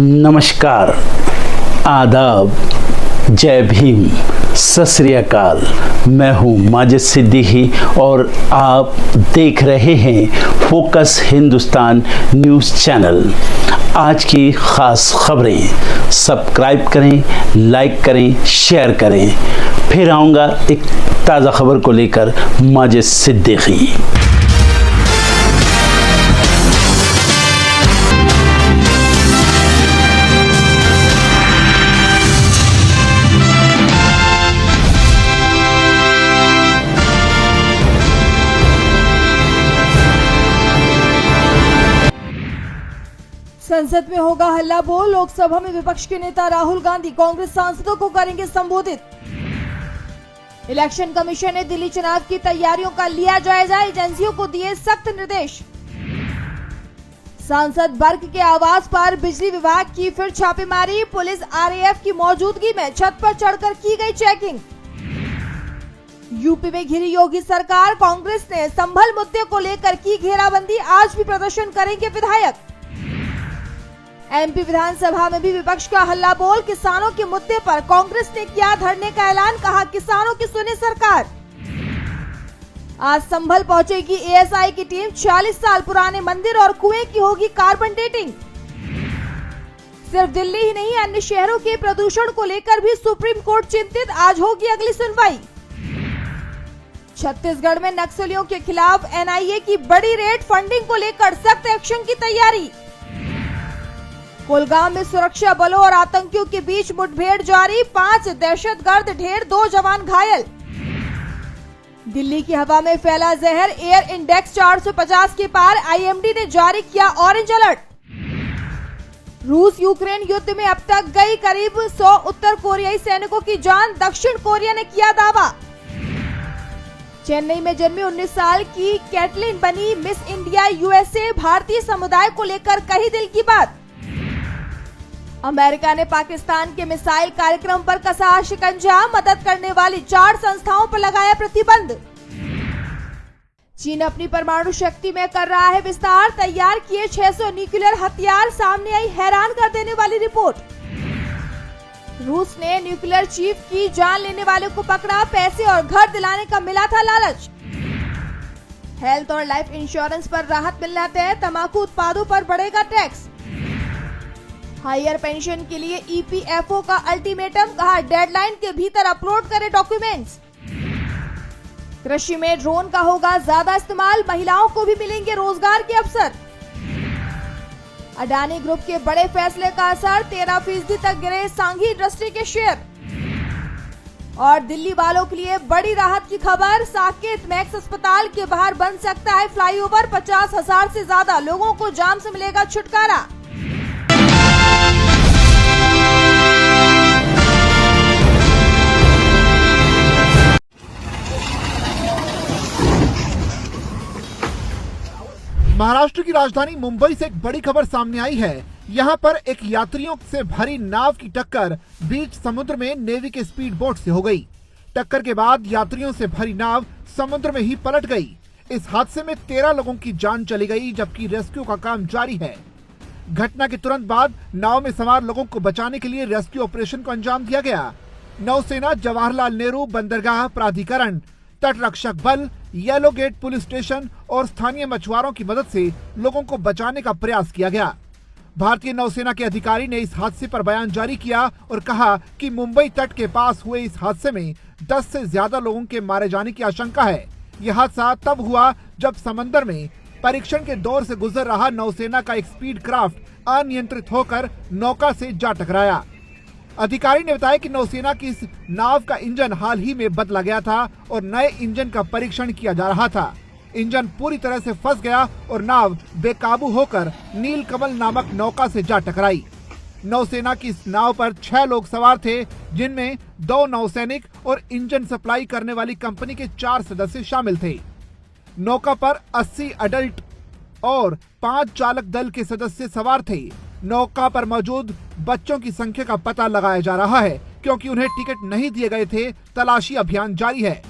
नमस्कार, आदाब, जय भीम, सत श्री अकाल। मैं हूँ माजिद सिद्दीकी और आप देख रहे हैं फोकस हिंदुस्तान न्यूज़ चैनल। आज की ख़ास खबरें सब्सक्राइब करें, लाइक करें, शेयर करें। फिर आऊँगा एक ताज़ा खबर को लेकर माजिद सिद्दीकी। संसद में होगा हल्ला बोल। लोकसभा में विपक्ष के नेता राहुल गांधी कांग्रेस सांसदों को करेंगे संबोधित। इलेक्शन कमीशन ने दिल्ली चुनाव की तैयारियों का लिया जायजा, एजेंसियों को दिए सख्त निर्देश। सांसद वर्ग के आवास पर बिजली विभाग की फिर छापेमारी। पुलिस आरएएफ की मौजूदगी में छत पर चढ़कर की गई चेकिंग। यूपी में घिरी योगी सरकार, कांग्रेस ने संभल मुद्दे को लेकर की घेराबंदी। आज भी प्रदर्शन करेंगे विधायक। एमपी विधानसभा में भी विपक्ष का हल्ला बोल। किसानों के मुद्दे पर कांग्रेस ने किया धरने का ऐलान, कहा किसानों की सुने सरकार। आज संभल पहुंचेगी एएसआई की टीम। 40 साल पुराने मंदिर और कुएं की होगी कार्बन डेटिंग। सिर्फ दिल्ली ही नहीं, अन्य शहरों के प्रदूषण को लेकर भी सुप्रीम कोर्ट चिंतित। आज होगी अगली सुनवाई। छत्तीसगढ़ में नक्सलियों के खिलाफ एनआईए की बड़ी रेड, फंडिंग को लेकर सख्त एक्शन की तैयारी। कुलगाम में सुरक्षा बलों और आतंकियों के बीच मुठभेड़ जारी। 5 दहशतगर्द ढेर, 2 जवान घायल। दिल्ली की हवा में फैला जहर, एयर इंडेक्स 450 के पार। आईएमडी ने जारी किया ऑरेंज अलर्ट। रूस यूक्रेन युद्ध में अब तक गई करीब 100 उत्तर कोरियाई सैनिकों की जान, दक्षिण कोरिया ने किया दावा। चेन्नई में जन्मी 19 साल की कैटलिन बनी मिस इंडिया यूएसए। भारतीय समुदाय को लेकर कही दिल की बात। अमेरिका ने पाकिस्तान के मिसाइल कार्यक्रम पर कसा शिकंजा। मदद करने वाली 4 संस्थाओं पर लगाया प्रतिबंध। चीन अपनी परमाणु शक्ति में कर रहा है विस्तार। तैयार किए 600 न्यूक्लियर हथियार। सामने आई हैरान कर देने वाली रिपोर्ट। रूस ने न्यूक्लियर चीफ की जान लेने वाले को पकड़ा। पैसे और घर दिलाने का मिला था लालच। हेल्थ और लाइफ इंश्योरेंस पर राहत मिलना तय। तंबाकू उत्पादों पर बढ़ेगा टैक्स। हायर पेंशन के लिए ईपीएफओ का अल्टीमेटम, कहा डेडलाइन के भीतर अपलोड करें डॉक्यूमेंट्स। कृषि में ड्रोन का होगा ज्यादा इस्तेमाल। महिलाओं को भी मिलेंगे रोजगार के अवसर। अडानी ग्रुप के बड़े फैसले का असर, 13% तक गिरे सांघी इंडस्ट्री के शेयर। और दिल्ली वालों के लिए बड़ी राहत की खबर, साकेत मैक्स अस्पताल के बाहर बन सकता है फ्लाईओवर। 50,000 से ज्यादा लोगों को जाम से मिलेगा छुटकारा। महाराष्ट्र की राजधानी मुंबई से एक बड़ी खबर सामने आई है। यहाँ पर एक यात्रियों से भरी नाव की टक्कर बीच समुद्र में नेवी के स्पीड बोट से हो गई। टक्कर के बाद यात्रियों से भरी नाव समुद्र में ही पलट गई। इस हादसे में 13 लोगों की जान चली गई, जबकि रेस्क्यू का काम जारी है। घटना के तुरंत बाद नाव में सवार लोगों को बचाने के लिए रेस्क्यू ऑपरेशन को अंजाम दिया गया। नौसेना, जवाहरलाल नेहरू बंदरगाह प्राधिकरण, तटरक्षक बल, येलो गेट पुलिस स्टेशन और स्थानीय मछुआरों की मदद से लोगों को बचाने का प्रयास किया गया। भारतीय नौसेना के अधिकारी ने इस हादसे पर बयान जारी किया और कहा कि मुंबई तट के पास हुए इस हादसे में 10 से ज्यादा लोगों के मारे जाने की आशंका है। यह हादसा तब हुआ जब समंदर में परीक्षण के दौर से गुजर रहा नौसेना का एक स्पीड क्राफ्ट अनियंत्रित होकर नौका से जा टकराया। अधिकारी ने बताया कि नौसेना की इस नाव का इंजन हाल ही में बदला गया था और नए इंजन का परीक्षण किया जा रहा था। इंजन पूरी तरह से फंस गया और नाव बेकाबू होकर नीलकमल नामक नौका से जा टकराई। नौसेना की इस नाव पर 6 लोग सवार थे, जिनमें 2 नौसैनिक और इंजन सप्लाई करने वाली कंपनी के 4 सदस्य शामिल थे। नौका पर 80 अडल्ट और 5 चालक दल के सदस्य सवार थे। नौका पर मौजूद बच्चों की संख्या का पता लगाया जा रहा है, क्योंकि उन्हें टिकट नहीं दिए गए थे। तलाशी अभियान जारी है।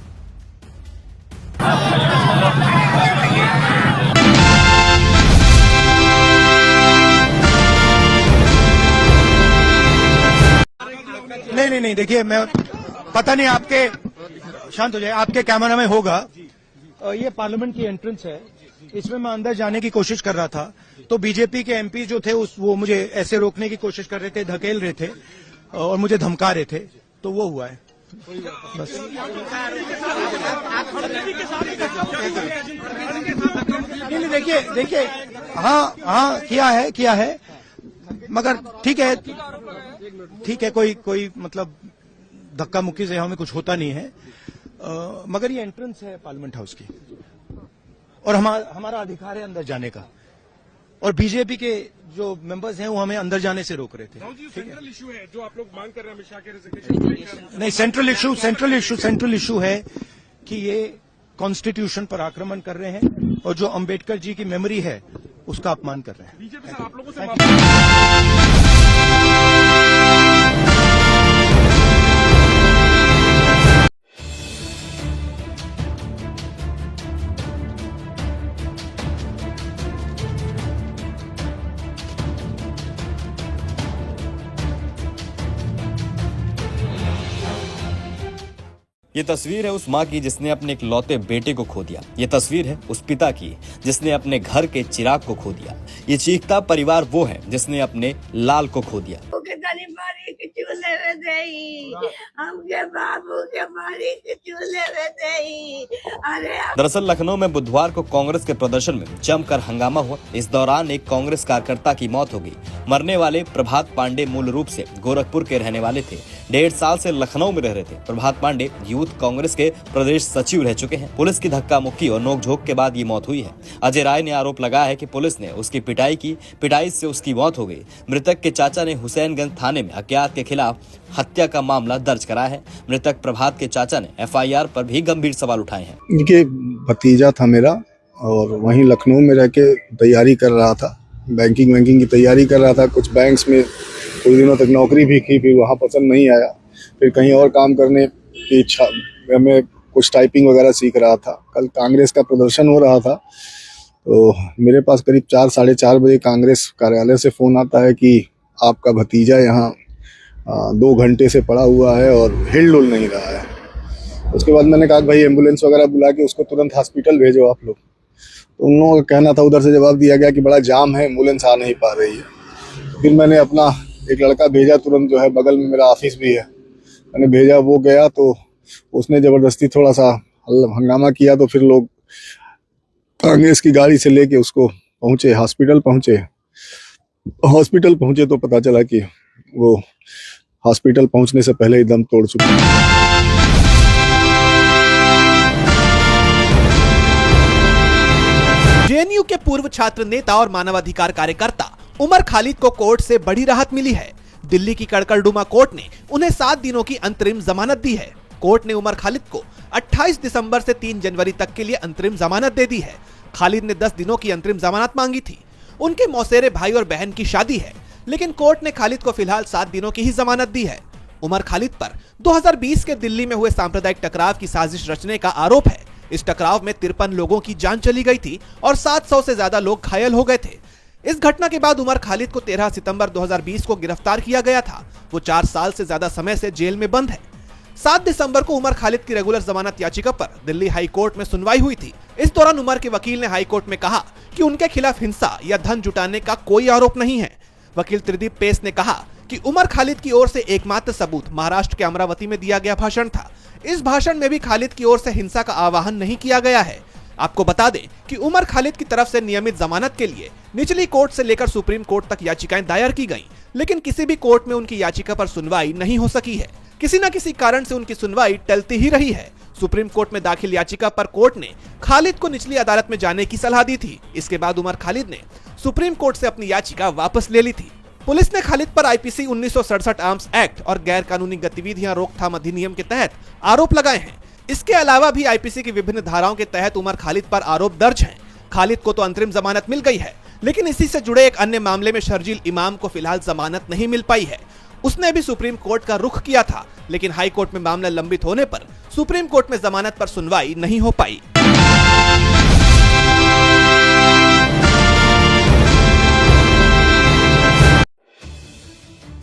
नहीं, देखिए मैं पता नहीं आपके, शांत हो जाए, आपके कैमरा में होगा। ये पार्लियामेंट की एंट्रेंस है, इसमें मैं अंदर जाने की कोशिश कर रहा था तो बीजेपी के एमपी जो थे वो मुझे ऐसे रोकने की कोशिश कर रहे थे, धकेल रहे थे और मुझे धमका रहे थे, तो वो हुआ है बस। नहीं देखिए हाँ किया है मगर ठीक है कोई मतलब धक्का मुक्की से हमें कुछ होता नहीं है, मगर ये एंट्रेंस है पार्लियामेंट हाउस की और हमारा अधिकार है अंदर जाने का, और बीजेपी के जो मेंबर्स हैं वो हमें अंदर जाने से रोक रहे थे। सेंट्रल इशू है जो आप लोग मांग कर रहे हैं अमित शाह के रेजिग्नेशन। नहीं, सेंट्रल इशू है कि ये कॉन्स्टिट्यूशन पर आक्रमण कर रहे हैं और जो अंबेडकर जी की मेमोरी है उसका अपमान कर रहे हैं। बीजेपी सर आप लोगों से ये तस्वीर है उस माँ की जिसने अपने इकलौते बेटे को खो दिया। ये तस्वीर है उस पिता की जिसने अपने घर के चिराग को खो दिया। ये चीखता परिवार वो है जिसने अपने लाल को खो दिया। दरअसल लखनऊ में बुधवार को कांग्रेस के प्रदर्शन में जमकर हंगामा हुआ। इस दौरान एक कांग्रेस कार्यकर्ता की मौत हो गई। मरने वाले प्रभात पांडे मूल रूप से गोरखपुर के रहने वाले थे। 1.5 साल से लखनऊ में रह रहे थे। प्रभात पांडे यूथ कांग्रेस के प्रदेश सचिव रह चुके हैं। पुलिस की धक्का मुक्की और नोकझोंक के बाद ये मौत हुई है। अजय राय ने आरोप लगाया है कि पुलिस ने उसकी पिटाई की, पिटाई से उसकी मौत हो गई। मृतक के चाचा ने हुसैनगंज थाने में अज्ञात के खिलाफ हत्या का मामला दर्ज कराया है। मृतक प्रभात के चाचा ने FIR पर भी गंभीर सवाल उठाए हैं। इनके भतीजा था मेरा और वहीं लखनऊ में रह के तैयारी कर रहा था, बैंकिंग की तैयारी कर रहा था। कुछ बैंक्स में कुछ दिनों तक नौकरी भी की, फिर वहाँ पसंद नहीं आया, फिर कहीं और काम करने की इच्छा में कुछ टाइपिंग वगैरह सीख रहा था। कल कांग्रेस का प्रदर्शन हो रहा था तो मेरे पास करीब 4 साढ़े 4 बजे कांग्रेस कार्यालय से फ़ोन आता है कि आपका भतीजा यहाँ 2 घंटे से पड़ा हुआ है और हिल-डुल नहीं रहा है। उसके बाद मैंने कहा भाई एम्बुलेंस वगैरह बुला के उसको तुरंत हॉस्पिटल भेजो आप लोग। तो उन लोगों का कहना था, उधर से जवाब दिया गया कि बड़ा जाम है, एम्बुलेंस आ नहीं पा रही है। फिर मैंने अपना एक लड़का भेजा तुरंत, जो है बगल में मेरा ऑफिस भी है, मैंने भेजा। वो गया तो उसने ज़बरदस्ती थोड़ा सा हंगामा किया तो फिर लोग कांग्रेस की गाड़ी से लेके उसको पहुँचे, हॉस्पिटल पहुँचे तो पता चला कि वो हॉस्पिटल पहुँचने से पहले ही दम तोड़ चुका। जेएनयू के पूर्व छात्र नेता और मानवाधिकार कार्यकर्ता उमर खालिद को कोर्ट से बड़ी राहत मिली है। दिल्ली की कड़कड़डुमा कोर्ट ने उन्हें 7 दिनों की अंतरिम जमानत दी है। कोर्ट ने उमर खालिद को 28 दिसंबर से 3 जनवरी तक के लिए अंतरिम जमानत दे दी है। खालिद ने 10 दिनों की अंतरिम जमानत मांगी थी। उनके मौसेरे भाई और बहन की शादी है, लेकिन कोर्ट ने खालिद को फिलहाल 7 दिनों की ही जमानत दी है। उमर खालिद पर 2020 के दिल्ली में हुए सांप्रदायिक टकराव की साजिश रचने का आरोप है। इस टकराव में 53 लोगों की जान चली गई थी और 700 से ज्यादा लोग घायल हो गए थे। इस घटना के बाद उमर खालिद को 13 सितंबर 2020 को गिरफ्तार किया गया था। वो 4 साल से ज्यादा समय से जेल में बंद है। 7 दिसंबर को उमर खालिद की रेगुलर जमानत याचिका पर दिल्ली हाई कोर्ट में सुनवाई हुई थी। इस दौरान उमर के वकील ने हाई कोर्ट में कहा कि उनके खिलाफ हिंसा या धन जुटाने का कोई आरोप नहीं है। वकील त्रिदीप पेस ने कहा कि उमर खालिद की ओर से एकमात्र सबूत महाराष्ट्र के अमरावती में दिया गया भाषण था। इस भाषण में भी खालिद की ओर से हिंसा का आह्वान नहीं किया गया है। आपको बता दें कि उमर खालिद की तरफ से नियमित जमानत के लिए निचली कोर्ट से लेकर सुप्रीम कोर्ट तक याचिकाएं दायर की गईं, लेकिन किसी भी कोर्ट में उनकी याचिका पर सुनवाई नहीं हो सकी है। किसी न किसी कारण से उनकी सुनवाई टलती ही रही है। सुप्रीम कोर्ट में दाखिल याचिका पर कोर्ट ने खालिद को निचली अदालत में जाने की सलाह दी थी। इसके बाद उमर खालिद ने सुप्रीम कोर्ट से अपनी याचिका वापस ले ली थी। पुलिस ने खालिद पर IPC 1967 आर्म्स एक्ट और गैर कानूनी गतिविधियां रोकथाम अधिनियम के तहत आरोप लगाए हैं। इसके अलावा भी IPC की विभिन्न धाराओं के तहत उमर खालिद पर आरोप दर्ज हैं। खालिद को तो अंतरिम जमानत मिल गई है, लेकिन इसी से जुड़े एक अन्य मामले में शर्जील इमाम को फिलहाल जमानत नहीं मिल पाई है। उसने भी सुप्रीम कोर्ट का रुख किया था, लेकिन हाई कोर्ट में मामला लंबित होने पर सुप्रीम कोर्ट में जमानत पर सुनवाई नहीं हो पाई।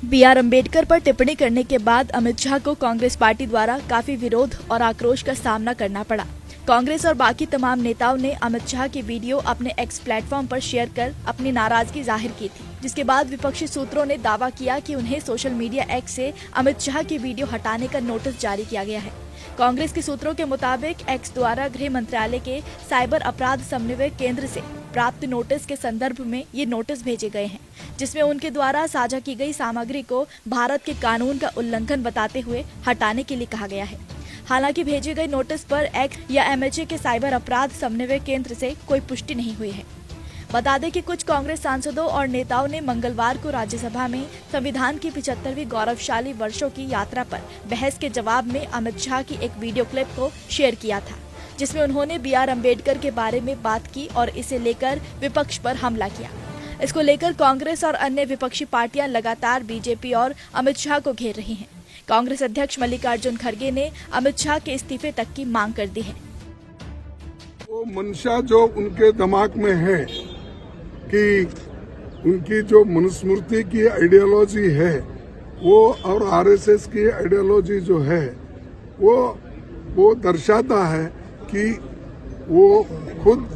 बी.आर. अम्बेडकर पर टिप्पणी करने के बाद अमित शाह को कांग्रेस पार्टी द्वारा काफी विरोध और आक्रोश का सामना करना पड़ा। कांग्रेस और बाकी तमाम नेताओं ने अमित शाह की वीडियो अपने एक्स प्लेटफॉर्म पर शेयर कर अपनी नाराजगी जाहिर की थी, जिसके बाद विपक्षी सूत्रों ने दावा किया कि उन्हें सोशल मीडिया एक्स से अमित शाह की वीडियो हटाने का नोटिस जारी किया गया है। कांग्रेस के सूत्रों के मुताबिक एक्स द्वारा गृह मंत्रालय के साइबर अपराध समन्वय केंद्र से प्राप्त नोटिस के संदर्भ में ये नोटिस भेजे गए हैं, जिसमें उनके द्वारा साझा की गई सामग्री को भारत के कानून का उल्लंघन बताते हुए हटाने के लिए कहा गया है। हालांकि भेजे गए नोटिस पर एक्स या एमएचए के साइबर अपराध समन्वय केंद्र से कोई पुष्टि नहीं हुई है। बता दें कि कुछ कांग्रेस सांसदों और नेताओं ने मंगलवार को राज्यसभा में संविधान की 75वीं गौरवशाली वर्षों की यात्रा पर बहस के जवाब में अमित शाह की एक वीडियो क्लिप को शेयर किया था, जिसमें उन्होंने बी.आर. अम्बेडकर के बारे में बात की और इसे लेकर विपक्ष पर हमला किया। इसको लेकर कांग्रेस और अन्य विपक्षी पार्टियां लगातार बीजेपी और अमित शाह को घेर रही हैं। कांग्रेस अध्यक्ष मल्लिकार्जुन खड़गे ने अमित शाह के इस्तीफे तक की मांग कर दी है। वो मंशा जो उनके दिमाग में है कि उनकी जो मनुस्मृति की आइडियोलॉजी है वो और आरएसएस की आइडियोलॉजी जो है वो दर्शाता है कि वो खुद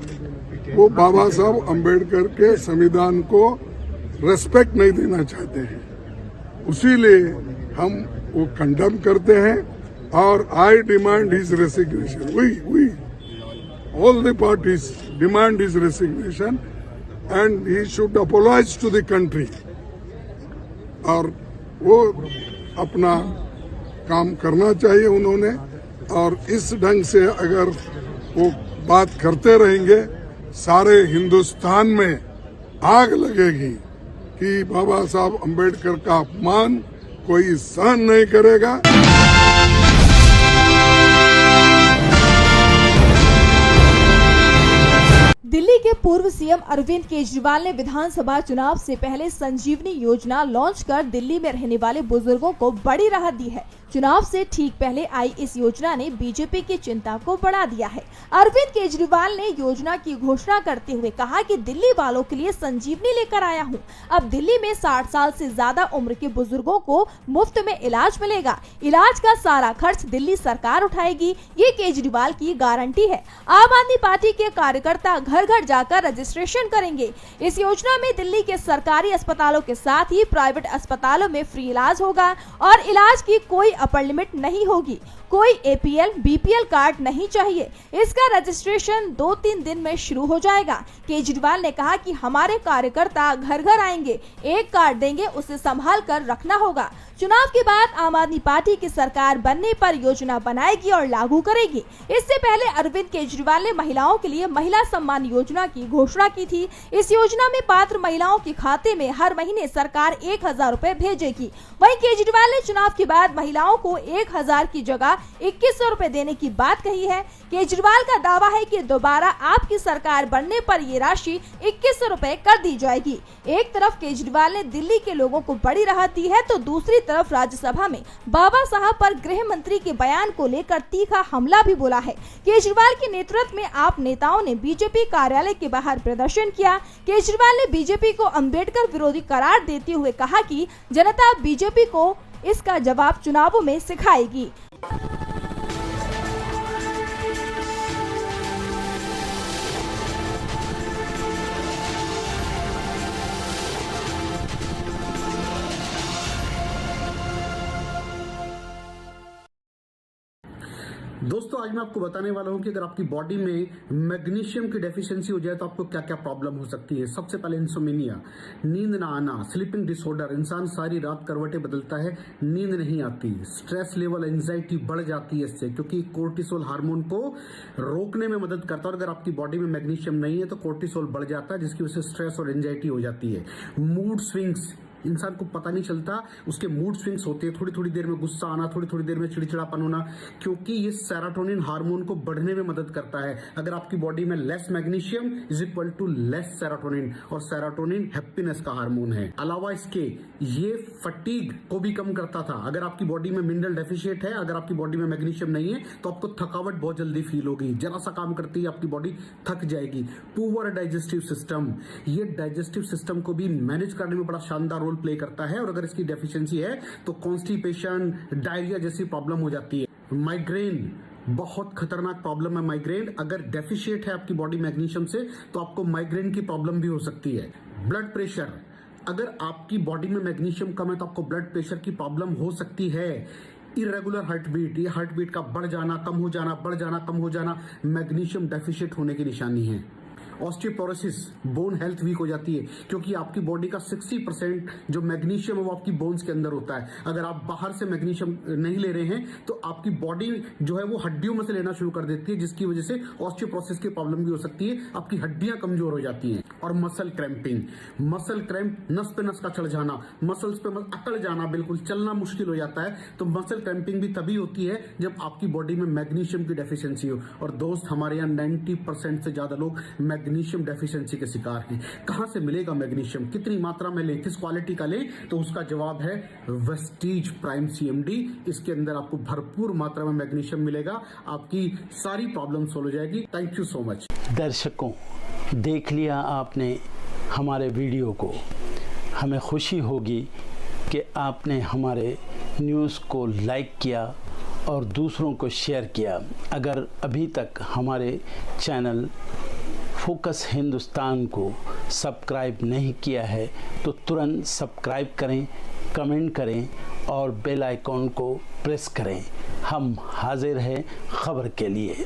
वो बाबा साहब अम्बेडकर के संविधान को रेस्पेक्ट नहीं देना चाहते हैं। उसीलिए हम वो कंडेम करते हैं और I demand his resignation. We all the parties demand his resignation and he should apologise to the country. और वो अपना काम करना चाहिए उन्होंने, और इस ढंग से अगर वो बात करते रहेंगे सारे हिंदुस्तान में आग लगेगी कि बाबा साहब अम्बेडकर का अपमान कोई सहन नहीं करेगा। दिल्ली के पूर्व सीएम अरविंद केजरीवाल ने विधानसभा चुनाव से पहले संजीवनी योजना लॉन्च कर दिल्ली में रहने वाले बुजुर्गों को बड़ी राहत दी है। चुनाव से ठीक पहले आई इस योजना ने बीजेपी की चिंता को बढ़ा दिया है। अरविंद केजरीवाल ने योजना की घोषणा करते हुए कहा कि दिल्ली वालों के लिए संजीवनी लेकर आया हूं। अब दिल्ली में 60 साल से ज्यादा उम्र के बुजुर्गों को मुफ्त में इलाज मिलेगा। इलाज का सारा खर्च दिल्ली सरकार उठाएगी, ये केजरीवाल की गारंटी है। आम आदमी पार्टी के कार्यकर्ता घर घर जाकर रजिस्ट्रेशन करेंगे। इस योजना में दिल्ली के सरकारी अस्पतालों के साथ ही प्राइवेट अस्पतालों में फ्री इलाज होगा और इलाज की कोई अपर लिमिट नहीं होगी। कोई एपीएल बीपीएल कार्ड नहीं चाहिए। इसका रजिस्ट्रेशन 2-3 दिन में शुरू हो जाएगा। केजरीवाल ने कहा कि हमारे कार्यकर्ता घर घर आएंगे, एक कार्ड देंगे, उसे संभाल कर रखना होगा। चुनाव के बाद आम आदमी पार्टी की सरकार बनने पर योजना बनाएगी और लागू करेगी। इससे पहले अरविंद केजरीवाल ने महिलाओं के लिए महिला सम्मान योजना की घोषणा की थी। इस योजना में पात्र महिलाओं के खाते में हर महीने सरकार 1000 रुपए भेजेगी। वहीं केजरीवाल ने चुनाव के बाद महिलाओं को 1000 की जगह 2100 रुपए देने की बात कही है। केजरीवाल का दावा है कि दोबारा आपकी सरकार बनने पर ये राशि 2100 रुपए कर दी जाएगी। एक तरफ केजरीवाल ने दिल्ली के लोगों को बड़ी राहत दी है, तो दूसरी तरफ राज्यसभा में बाबा साहब पर गृह मंत्री के बयान को लेकर तीखा हमला भी बोला है। केजरीवाल के नेतृत्व में आप नेताओं ने बीजेपी कार्यालय के बाहर प्रदर्शन किया। केजरीवाल ने बीजेपी को अंबेडकर विरोधी करार देते हुए कहा कि जनता बीजेपी को इसका जवाब चुनावों में सिखाएगी। दोस्तों आज मैं आपको बताने वाला हूं कि अगर आपकी बॉडी में मैग्नीशियम की डेफिशिएंसी हो जाए तो आपको क्या क्या प्रॉब्लम हो सकती है। सबसे पहले इंसोमेनिया, नींद ना आना, स्लीपिंग डिसऑर्डर, इंसान सारी रात करवटें बदलता है, नींद नहीं आती, स्ट्रेस लेवल, एंजाइटी बढ़ जाती है इससे, क्योंकि कोर्टिसोल हार्मोन को रोकने में मदद करता है। और अगर आपकी बॉडी में मैग्नीशियम नहीं है तो कोर्टिसोल बढ़ जाता है, जिसकी वजह से स्ट्रेस और एंजाइटी हो जाती है। मूड स्विंग्स, इंसान को पता नहीं चलता उसके मूड स्विंग्स होते हैं, थोड़ी थोड़ी देर में गुस्सा आना, थोड़ी थोड़ी देर में चिड़चिड़ापन होना, क्योंकि ये सेरोटोनिन हार्मोन को बढ़ने में मदद करता है। अगर आपकी बॉडी में less magnesium is equal to less serotonin, और सेरोटोनिन हैप्पीनेस का हार्मोन है। अलावा इसके ये फटीग को भी कम करता था। अगर आपकी बॉडी में मिनरल डेफिशिएट है, अगर आपकी बॉडी में मैग्नीशियम नहीं है तो आपको थकावट बहुत जल्दी फील होगी, जरा सा काम करती है आपकी बॉडी थक जाएगी। पुअर डाइजेस्टिव सिस्टम, ये डाइजेस्टिव सिस्टम को भी मैनेज करने में बड़ा शानदार रोल रोल प्ले करता है, और अगर इसकी डेफिशिएंसी है तो कॉन्स्टिपेशन, डायरिया जैसी प्रॉब्लम हो जाती है। माइग्रेन बहुत खतरनाक प्रॉब्लम है। माइग्रेन अगर डेफिशिएट है आपकी बॉडी मैग्नीशियम से तो आपको माइग्रेन की प्रॉब्लम भी हो सकती है। ब्लड प्रेशर, अगर आपकी बॉडी में मैग्नीशियम कम है तो आपको ब्लड प्रेशर की प्रॉब्लम हो सकती है। इरेगुलर हार्ट बीट, ये हार्ट बीट का बढ़ जाना, कम हो जाना, बढ़ जाना, कम हो जाना, मैग्नीशियम डेफिशिएट होने की निशानी है। ऑस्टियोपोरोसिस, बोन हेल्थ वीक हो जाती है, क्योंकि आपकी बॉडी का 60% जो मैग्नीशियम है वो आपकी बोन्स के अंदर होता है। अगर आप बाहर से मैग्नीशियम नहीं ले रहे हैं तो आपकी बॉडी जो है वो हड्डियों में से लेना शुरू कर देती है, जिसकी वजह से ऑस्टियोपोरोसिस की प्रॉब्लम भी हो सकती है, आपकी हड्डियां कमजोर हो जाती हैं। और मसल क्रैम्पिंग, मसल क्रैम्प, नस पे नस का चढ़ जाना, मसल्स पे अकड़ जाना, बिल्कुल चलना मुश्किल हो जाता है। तो मसल क्रैम्पिंग भी तभी होती है जब आपकी बॉडी में मैग्नीशियम की डेफिशिएंसी हो। और दोस्त, हमारे यहाँ 90% से ज्यादा लोग मैग्नीशियम डेफिशिएंसी के शिकार हैं। कहां से मिलेगा मैग्नीशियम, कितनी मात्रा में लें, किस क्वालिटी का लें? तो उसका जवाब है वेस्टीज प्राइम CMD। इसके अंदर आपको भरपूर मात्रा में मैग्नीशियम मिलेगा, आपकी सारी प्रॉब्लम सॉल्व हो जाएगी। Thank you so much. दर्शकों, देख लिया आपने हमारे वीडियो को। हमें खुशी होगी कि आपने हमारे न्यूज़ को लाइक किया और दूसरों को शेयर किया। अगर अभी तक हमारे चैनल फोकस हिंदुस्तान को सब्सक्राइब नहीं किया है तो तुरंत सब्सक्राइब करें, कमेंट करें और बेल आइकॉन को प्रेस करें। हम हाजिर हैं खबर के लिए।